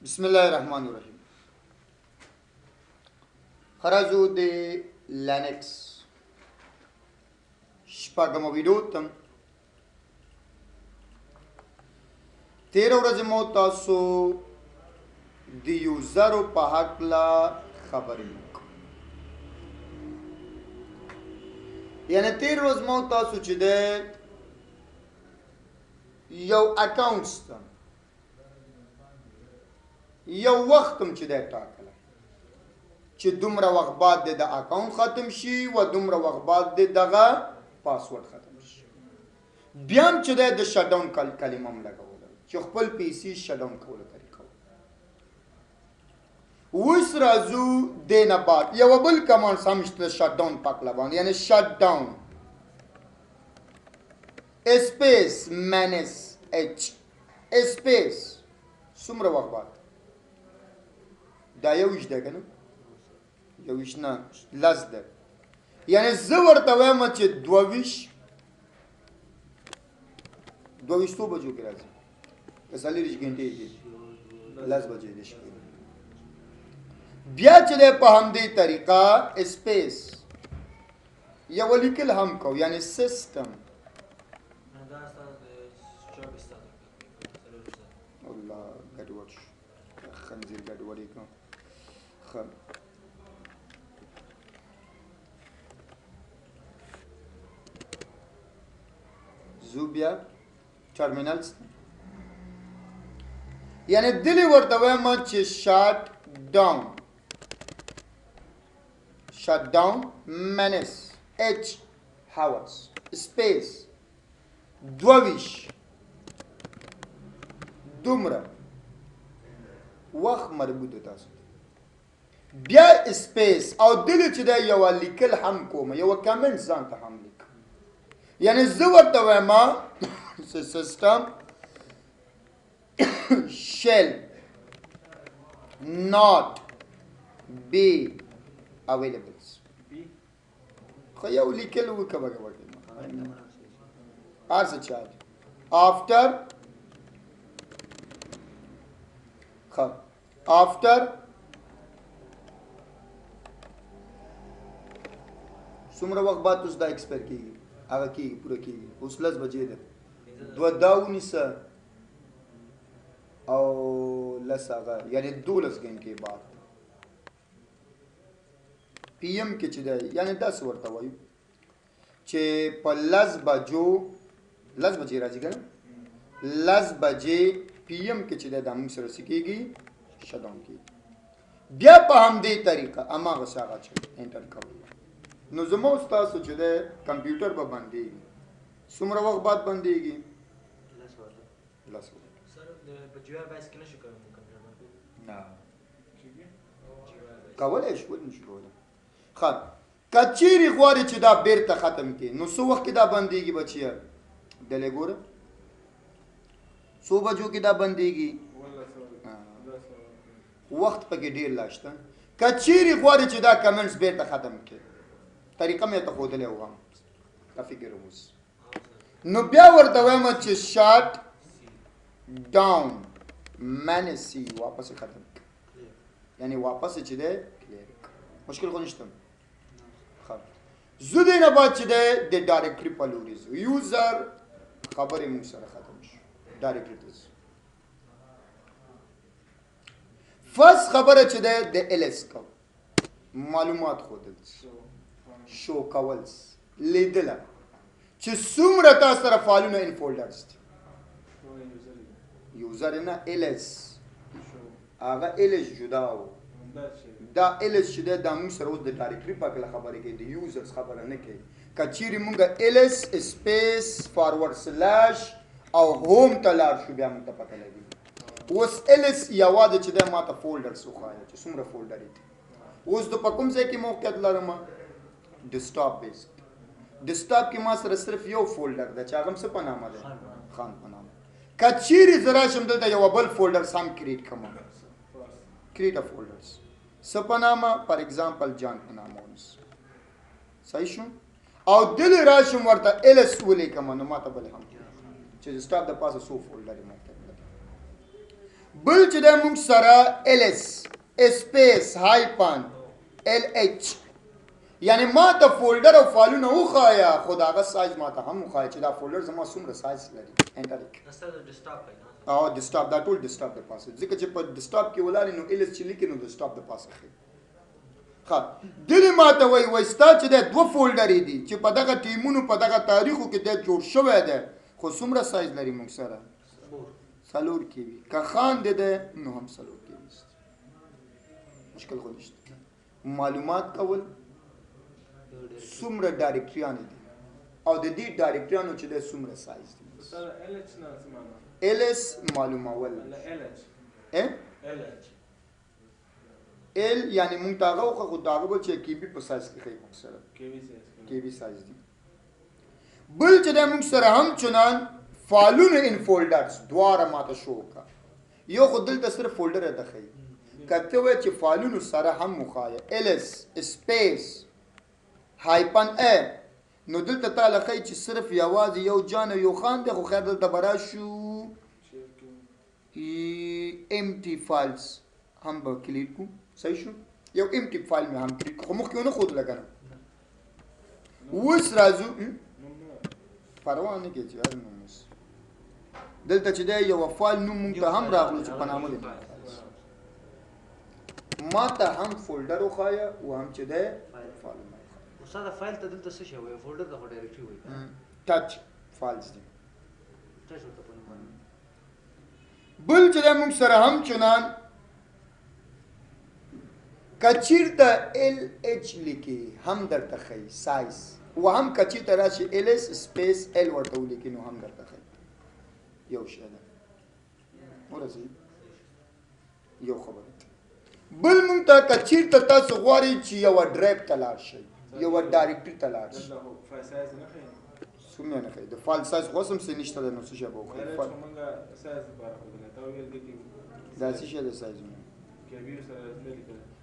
بسم الله الرحمن الرحیم. خرجو د لینکس شپږم ویډیو تم تیر ورځ مو تاسو د یوزر په حق لا خبرې یعنی تیر ورځ مو تاسو چې د یو اکاونټ ستم یو وختم چې د ټاکله چې دومره وخت بعد د اکاونټ ختم شي و دومره وخت بعد دغه پاسورډ ختم شي بیا هم چې د شټ ډاون کلمه هم لګوله چې خپل پی سي شټ ډاون کوله طریقه اوس راځو د نه بعد یو بل کمانډ سم شته شټ ډاون پکله باندې یعنی شټ ډاون اسپیس مینس اچ اسپیس څومره وخت بعد دا یو ویش ده کنه یو ویش نه لس ده یعنی زه ورته وایم چې دوه ویش څو بجو کې راځي که څلېرویشت ګنټې کې لس بجې د شپې بیا چې دی په همدې طریقه اسپیس یو لیکل هم کو یعنی سیسټم الله ګډوډ خنزیر ګډوډې کوم زو بیا ټرمینلز یعنی دلی ورته وایم چې شټ ډاون مینس اچ هاورز سپیس دوه ویش دومره وخت مربوط تاسو بیا سپیس او دلی چې دا یو لیکل هم کوم یو کمنټ ځان ته هم لیک یعنی زه ورته وایم سیسټم shall not be available خو یو لیکل وکړه ارڅ چارج after څومره وخت بعد اوس دا ایکسپایر کیږي هغه کیږي پوره کیږي اوس لس بجې ده دوه داونیسه او لس هغه یعنی 12 غنټې بعد پی ایم کې چې ده یعنی 10 ورته وایو چې په لس بجې راځي کنه لس بجې پی ایم کې چې ده موږ سره سکیږي شډاون کیږي بیا په همدې طریقه اماغه ساغه چې انټر کوو نو زمو تاسو چې ده کمپیوټر به بندېږي څومره وخت بعد بندېږي لس سر په جوار بس کې نشو کوم کمپیوټر نه کولای شو نشو کولای خا کچيري غواړي چې دا بیرته ختم کړي نو څو وخت کې دا بندېږي بچیا دلې ګوره څو بجو کې دا بندېږي وخت پکې ډیر لاشته کچيري غواړي چې دا کمنټس بیرته ختم کړي طریقه مې ته خو دلې وهم فکر اوس نو بیا ورته وایم چې شات ډاون مانسی واپس ختم یعنی واپس چې ده کلیر مشکل خو نشته خب زه دې نه بعد چې ده د ډایرکټري په لوري یوزر خبرې موږ سره ختم شو ډایرکټري فرست خبره چې ده د ال اس کو معلومات خو ده شو کولز لیدل چې څومره تاسو سره فایلونه ان فولډرز دي یوزر نه الس هغه الس جدا و دا الس چې د موږ سره اوس د ډایرکټري په اړه خبرې کوي د یوزرز خبره نه کوي کچيري موږ الس سپیس فارورډ سلاش او هوم ته لاړ شو بیا موږ ته پته لګي اوس الس یواده چې د ماته فولډرز وخایي چې څومره فولډر دي اوس د پکوم ځای کې موقعیت لرم ډیسکټاپ بیس ډیسکټاپ کې ما سره صرف یو فولډر ده چې هغه څه په نامه ده خان په نامه کچيري زرا شم دلته یو بل فولډر سم کریټ کوم کریټ ا فولډرز سپنامه فار ایگزامپل جان په نامه ونس صحیح شو او دل راشم ورته الس ولې کوم نو ماته بل هم چې سټاپ د پاسه سو فولډر ماته بل چې د موږ سره LS سپیس هایپن LH یعنی ما ته فولډر او فایلونه وخایا خو دا غا سایز ما ته هم وخایا چې دا فولډر زما څومره سایز لري انټر او ډیسکټاپ دا ټول ډیسکټاپ د پاسه ځکه چې په ډیسکټاپ کې ولاري نو LS چې لیکي نو ډیسکټاپ د پاسه خي ښه دلی ما ته وای ستا چې د دوه فولډرې دي چې په دغه ټیمونو په دغه تاریخو کې د جوړ شوی دی خو څومره سایز لري موږ سره 4 KB که خان ده نو هم 4 KB مشکل خو نشته معلومات کول څومره ډایرکټریان دي او د دې ډایرکټریانو چې د څومره سایز دي LS معلومول L یعنی مونږ تاغه خو داغه بل چې KB په سایز کې خې موږ سره KB سایز دي بل چې د موږ سره هم چنان فالونه ان فولډرز دواره ماته شو کا یو خو دلته صرف فولډر ده خې کته و چې فالونو سره هم مخایا LS سپیس هایپن ا نو دلته تعالی خې چې صرف یوازې یو جان یو خان ده خو خیر دلته برا شو empty files هم به کلیک کو صحیح شو یو empty file مې هم کلیک خو مخ کې نه خود لګنه وس راځو پروا نه کې چې نو دلته چې دا یو فایل نوم مونږ ته هم راغلو چې په نامه دی ما ته هم فولډر وخایا او هم چې دا فایل استاد فایل ته دلته څه شی وي فولډر د ډایرکټری وي ټچ فایلز دي ټچ ورته په نوم بل چې موږ سره هم چنان کچیر ته LH لیکي هم درته خي سایز او هم کچیر ته راشي LS سپیس L ورته لیکي نو هم درته خي یو شی ده ورته یو خبره بل مونږ ته کچیر ته تاسو غواړئ چې یو ډرایو ته لاړ شئ یو ډایرکټری ته لاړ شئ څومره نه خي د فایل سایز خو سم څه نشته نو څه شی به وکړي دا څه شی د سایز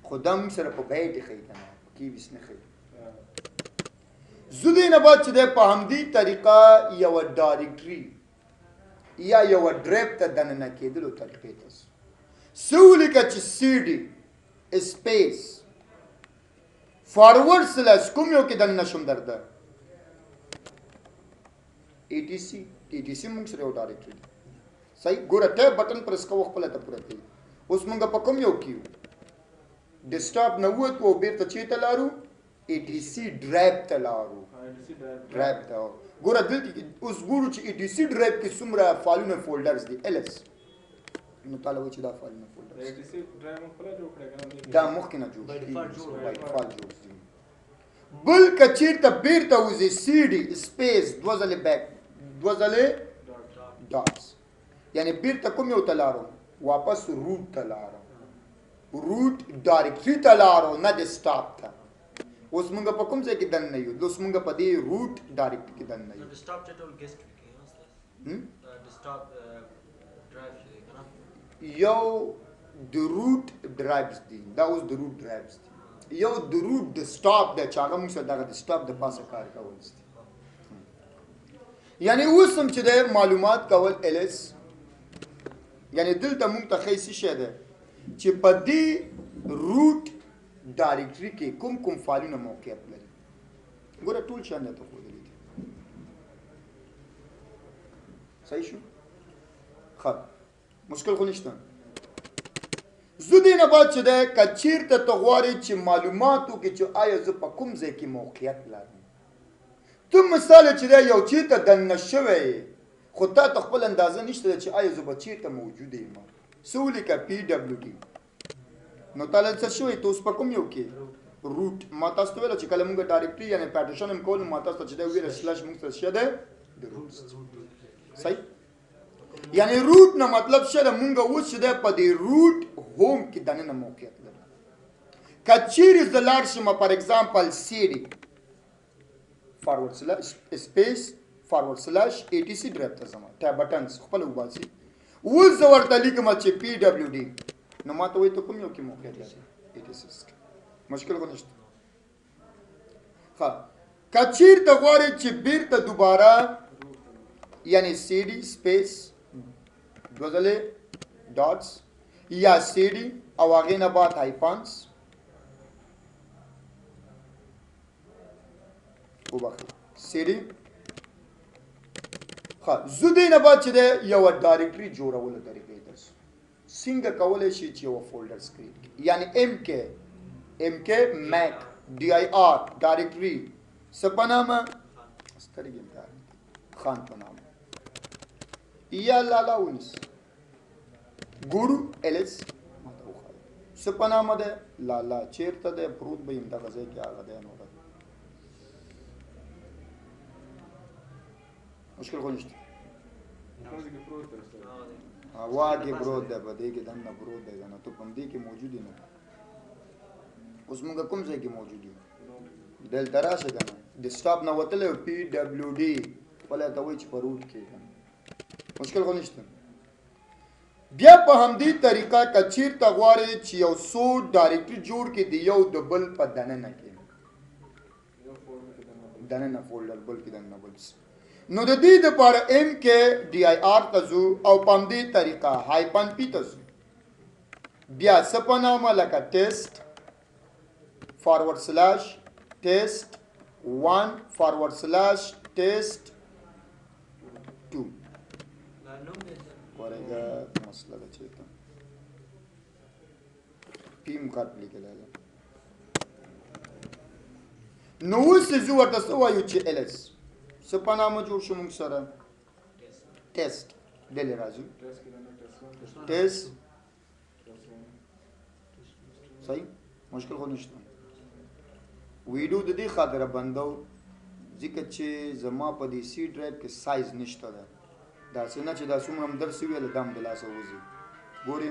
خدام سره په بیت خي کنه کی وس نه خي زده نه بعد چې د په همدي طریقه یو ډایرکټری یا یو ډرایو ته دننه کېدلو طریقې تاسو سولیکه چې CD سپیس فارورډ سلاش کوم یو کې دننه شوم درته ETC موږ سره یو ډایرکټری صحیح ګوره ټیب بٹن پرس کوو خپل ته پوره کوي اوس موږ په کوم یو کیو ډیسکټاپ نه ووت او بیرته چیرته لارو ETC ډرایو ته لارو ډرایو ته ګوره دلته اوس ګورو چې ETC ډرایو کې څومره فایلونه فولډرز دي LS نو تعالی و چې دا فایلونه فولډرز ETC ډرایو خپل جوړ کړی دا مخکې نه جوړ بل کچیر ته بیرته وځي CD سپیس دوزله بیک دوزله ډاټس یعنی بیرته کوم یو تلارو واپس روټ تلارو روټ ډایرکټری تلارو نه ډیسکټاپ ته اوس موږ په کوم ځای کې دن نه یو اوس موږ په دې روټ ډایرکټری کې دن نه یو ډیسکټاپ ټول ګیسټ کې ډیسکټاپ ډرایو کنه یو د روټ ډرایوز دي دا اوس د روټ ډرایوز دي یو د روټ ډیسکټاپ د چاغه موږ سره دغه ډیسکټاپ د پاسه کار کول دي یعنی اوس هم چې د معلومات کول LS یعنی دلته موږ ته خیسي شه ده چې په دې روټ ډایرکټری کې کوم کوم فایلونه موقعیت لري ګوره ټول شان ته خو دي صحیح شو خط مشکل خو نشته زده نه بعد چې د کچیر ته تغواري چې معلوماتو کې چې آیا زه په کوم ځای کې موقعیت لرم ته مثال چې دا یو چی ته دنه شوی خو تا ته خپل اندازه نشته چې آیا زه به چیرته موجود یم سولی کا PWD نو تعالی څه شوی ته اوس په کوم یو کې روټ ما تاسو ته ویل چې کله موږ ډایرکټری یعنی پارټیشن هم کول ما تاسو ته چې دا ویل سلاش موږ څه شه ده صحیح یعنی روټ نه مطلب شه ده موږ اوس چې ده په دې روټ هوم کې دنه موقعیت لري کچیر از د لارج شمه فار ایگزامپل CD فارورډ سلاش سپیس فارورډ سلاش ETC ډرایو ته زما ټیب بټنز خپل وباسي اوس ورته لیکم چې PWD نو ماته وای ته کوم یو کې موقعیت لري ETC مشکل کو نشته ها کچیر ته غواړي چې بیرته دوباره یعنی CD سپیس دوزله ډاټس یا سیډي او هغې نه بعد هایپانس وبخښئ سیډي ښه زه دې نه بعد چې دی یوه ډایرکټري جوړولو طریقې درس څنګه کولی شي چې یوه فولډرز کریټ کړي یعنې ام کې میک ډي آی آر ډایرکټري څه په نامه سترګې مې خان په نامه یا لالا ونیس ګورو ایلس ماته وښایه څه په نامه دی لالا چېرته دی پروت به یم دغه ځای کې هغه دی نو دی مشکل خو نشته هوا کې پروت دی په دې کې دننه پروت دی که نه تو په همدې کې موجود یې نو اوس مونږ کوم ځای کې موجود یو دلته راشه که نه ډسټاپ نه وتلی او پي ډبلیو ډي خپله ته وایي چې په روټ کې مشکل خو نشته بیا په همدې طریقه که چېرته غواړې چې یو څو ډایرکټري جوړ کړي د یو د بل په دننه کې دننه فولډر بل کې دننه بل نو د دې دپاره ام کې ډي آی آر ته ځو او په همدې طریقه هایپن پي ته ځو بیا څه په نامه لکه ټیسټ فارورډ سلاش ټیسټ 1 فارورډ سلاش ټیسټ 2 ورګه مسله ده چې ته پیم کارت لیکلی ده نو اوس زه ورته څه وایو چې ایلس څه په نامه جوړ شو موږ سره ټیسټ ډلې راځو ټیسټ صحیح مشکل خو نشته ویډیو د دې خاطره بندو ځکه چې زما په دې سی ډرایو کې سایز نشته ده داسې نه چې دا څومره م درس ویل دا م د لاسه وځي ګورې